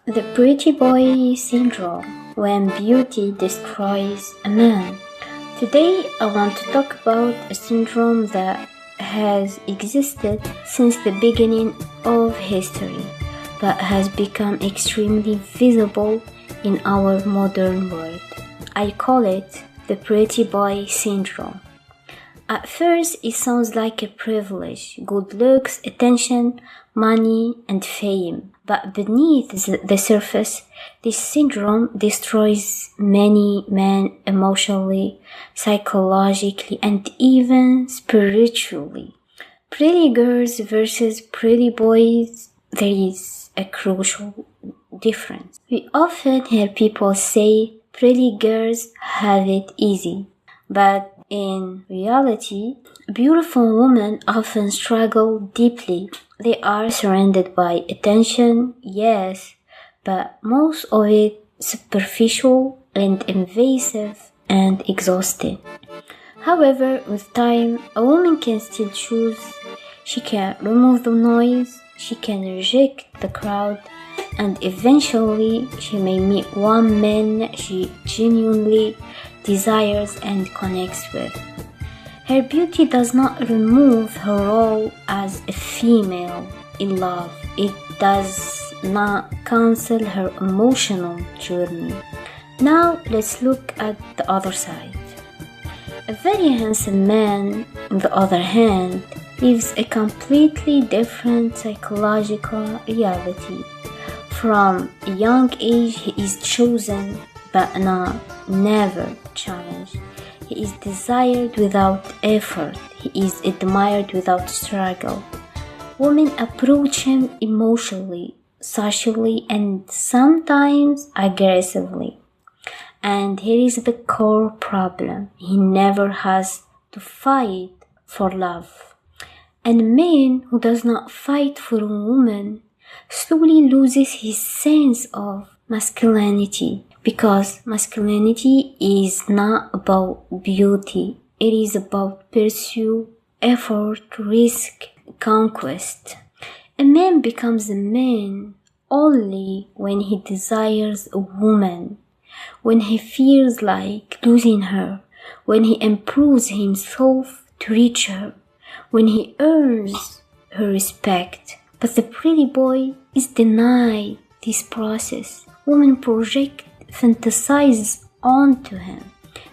The pretty boy syndrome, when beauty destroys a man. Today I want to talk about a syndrome that has existed since the beginning of history, but has become extremely visible in our modern world. I call it the pretty boy syndrome. At first, it sounds like a privilege, good looks, attention, money, and fame. But beneath the surface, this syndrome destroys many men emotionally, psychologically, and even spiritually. Pretty girls versus pretty boys, there is a crucial difference. We often hear people say pretty girls have it easy, but in reality, beautiful women often struggle deeply. They are surrounded by attention, yes, but most of it superficial and invasive and exhausting. However, with time, a woman can still choose. She can remove the noise, she can reject the crowd, and eventually she may meet one man she genuinely desires and connects with. Her beauty does not remove her role as a female in love. It does not cancel her emotional journey. Now let's look at the other side. A very handsome man, on the other hand, lives a completely different psychological reality. From a young age, he is chosen, but never challenged. He is desired without effort. He is admired without struggle. Women approach him emotionally, socially, and sometimes aggressively. And here is the core problem. He never has to fight for love. And a man who does not fight for a woman slowly loses his sense of masculinity, because masculinity is not about beauty. It is about pursuit, effort, risk, conquest. A man becomes a man only when he desires a woman, when he feels like losing her, when he improves himself to reach her, when he earns her respect. But the pretty boy is denied this process. Women project fantasize onto him.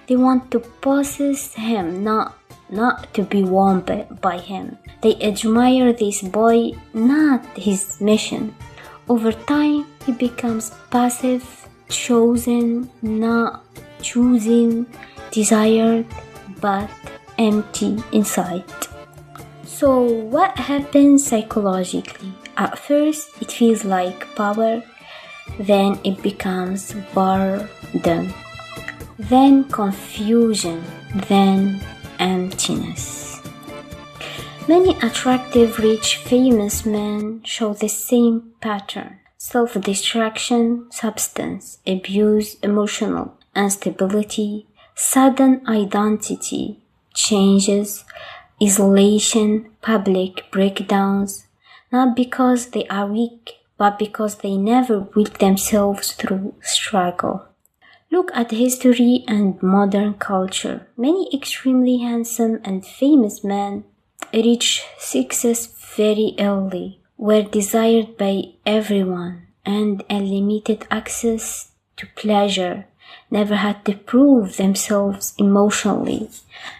They want to possess him, not to be won by him. They admire this boy, not his mission. Over time, he becomes passive, chosen, not choosing, desired, but empty inside. So what happens psychologically? At first, it feels like power. Then it becomes boredom, then confusion, then emptiness. Many attractive, rich, famous men show the same pattern: self-destruction, substance abuse, emotional instability, sudden identity changes, isolation, public breakdowns, not because they are weak, but because they never built themselves through struggle. Look at history and modern culture. Many extremely handsome and famous men reached success very early, were desired by everyone, and unlimited access to pleasure, never had to prove themselves emotionally.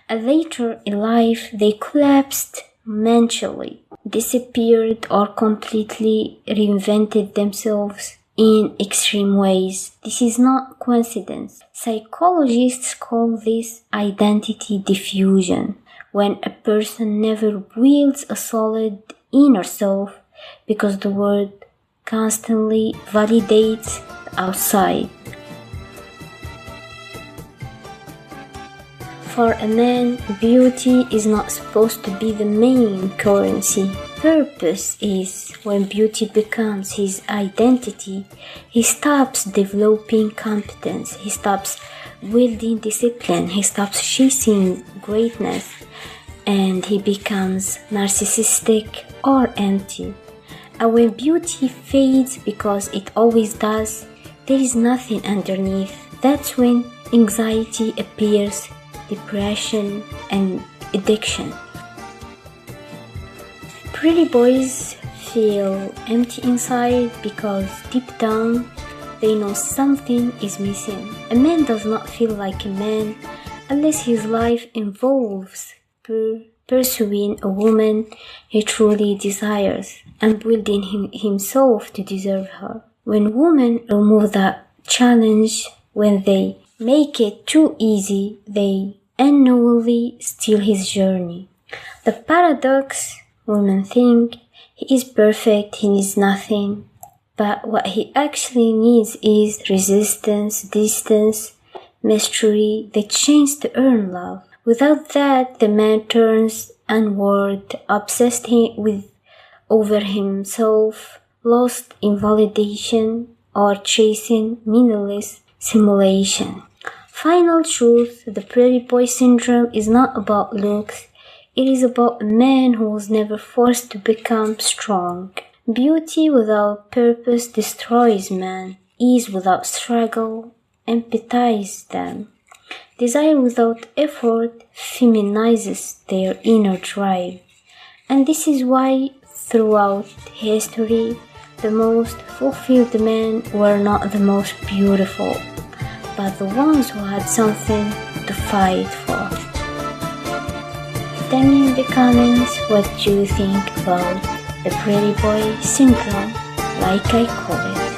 And later in life, they collapsed mentally, disappeared, or completely reinvented themselves in extreme ways. This is not coincidence. Psychologists call this identity diffusion, when a person never wields a solid inner self because the world constantly validates the outside. For a man, beauty is not supposed to be the main currency. Purpose is. When beauty becomes his identity, he stops developing competence, he stops building discipline, he stops chasing greatness, and he becomes narcissistic or empty. And when beauty fades, because it always does, there is nothing underneath. That's when anxiety appears, depression, and addiction. Pretty boys feel empty inside because deep down they know something is missing. A man does not feel like a man unless his life involves pursuing a woman he truly desires and building himself to deserve her. When women remove that challenge, when they make it too easy, they unknowingly steal his journey. The paradox: women think he is perfect, he needs nothing, but what he actually needs is resistance, distance, mystery, the chance to earn love. Without that, the man turns inward, obsessed over himself, lost in validation, or chasing meaningless simulation. Final truth: the pretty boy syndrome is not about looks. It is about a man who was never forced to become strong. Beauty without purpose destroys man. Ease without struggle empathize them. Desire without effort feminizes their inner drive. And this is why throughout history, the most fulfilled men were not the most beautiful, but the ones who had something to fight for. Tell me in the comments what you think about the pretty boy syndrome, like I call it.